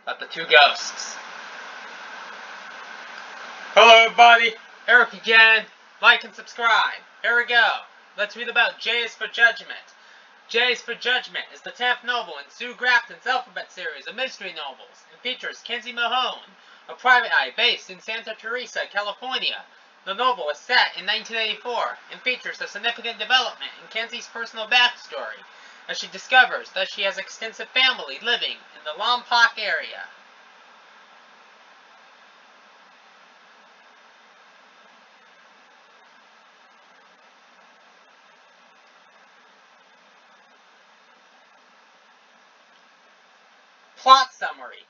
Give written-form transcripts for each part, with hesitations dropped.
About the two ghosts. Hello everybody, Eric again. Like and subscribe. Here we go. Let's read about J is for Judgment. J is for Judgment is the 10th novel in Sue Grafton's Alphabet series of mystery novels and features Kenzie Mahone, a private eye based in Santa Teresa, California. The novel is set in 1984 and features a significant development in Kenzie's personal backstory as she discovers that she has extensive family living in the Lompoc area. Plot summary.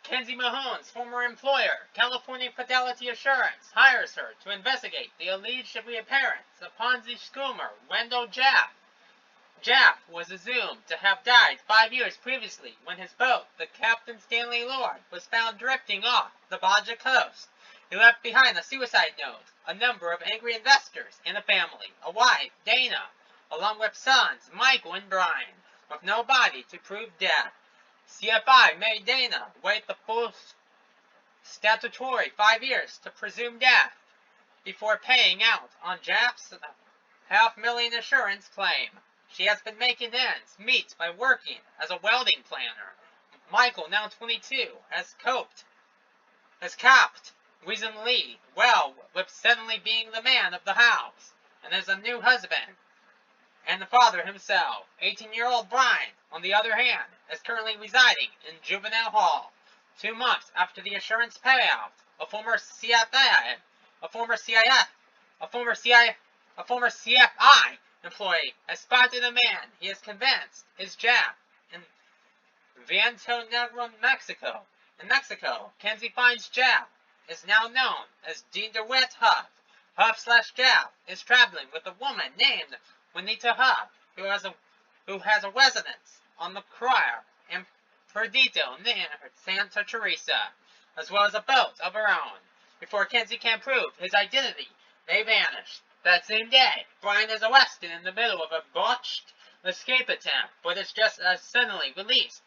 Kenzie Mahone's former employer, California Fidelity Assurance, hires her to investigate the alleged reappearance of Ponzi schemer Wendell Jaff. Jaff was assumed to have died 5 years previously when his boat, the Captain Stanley Lord, was found drifting off the Baja coast. He left behind a suicide note, a number of angry investors, and a family, a wife, Dana, along with sons, Michael and Brian, with no body to prove death. CFI made Dana wait the full statutory 5 years to presume death before paying out on Jaff's $500,000 insurance claim. She has been making ends meet by working as a welding planner. Michael, now 22, has coped reasonably well with suddenly being the man of the house, and is a new husband and the father himself. 18-year-old Brian, on the other hand, is currently residing in juvenile hall. 2 months after the assurance payout, a former CFI employee has spotted a man he is convinced is Jaff in Viento Negro, Mexico. In Mexico, Kenzie finds Jaff is now known as Dean DeWitt Huff. Huff/Jaff is traveling with a woman named Juanita Huff, who has a residence on the Crier in Perdido near Santa Teresa, as well as a boat of her own. Before Kenzie can prove his identity, they vanish. That same day, Brian is arrested in the middle of a botched escape attempt, but is just as suddenly released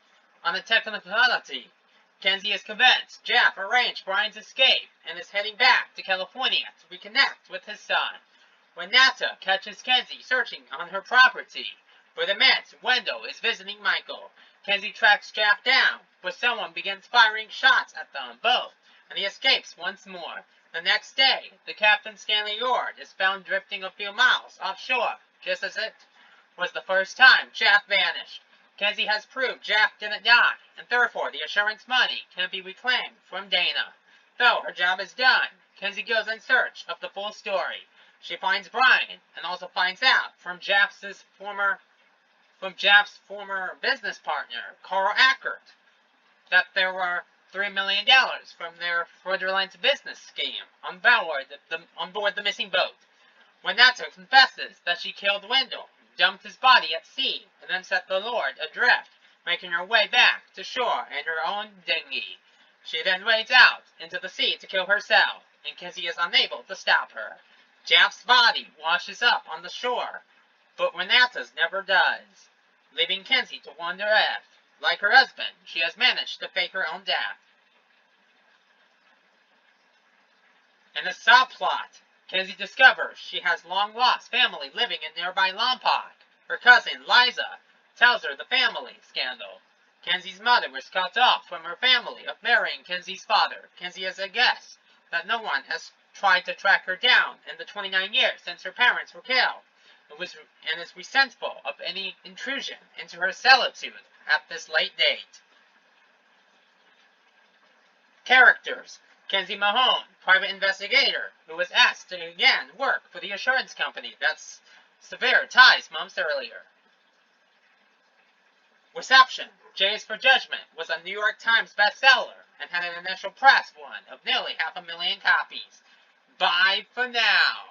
on a technicality. Kenzie is convinced Jaff arranged Brian's escape and is heading back to California to reconnect with his son. When Nata catches Kenzie searching on her property, where the man's Wendell is visiting Michael, Kenzie tracks Jaff down, but someone begins firing shots at them both, and he escapes once more. The next day, the Captain Stanley Lord is found drifting a few miles offshore, just as it was the first time Jaff vanished. Kenzie has proved Jaff didn't die, and therefore the assurance money can be reclaimed from Dana. Though her job is done, Kenzie goes in search of the full story. She finds Brian, and also finds out from Jaff's former business partner, Carl Ackert, that there were $3 million from their fraudulent business scheme on board the missing boat. When Nata confesses that she killed Wendell, dumped his body at sea, and then set the Lord adrift, making her way back to shore in her own dinghy. She then wades out into the sea to kill herself, and Kenzie is unable to stop her. Jaff's body washes up on the shore, but Renata's never does, leaving Kenzie to wonder if, like her husband, she has managed to fake her own death. In a subplot, Kenzie discovers she has long-lost family living in nearby Lompoc. Her cousin, Liza, tells her the family scandal. Kenzie's mother was cut off from her family of marrying Kenzie's father. Kenzie has a guess that no one has tried to track her down in the 29 years since her parents were killed, and is resentful of any intrusion into her solitude at this late date. Characters: Kenzie Mahone, private investigator, who was asked to again work for the assurance company that severed ties months earlier. Reception: J is for Judgment was a New York Times bestseller and had an initial press run of nearly 500,000 copies. Bye for now.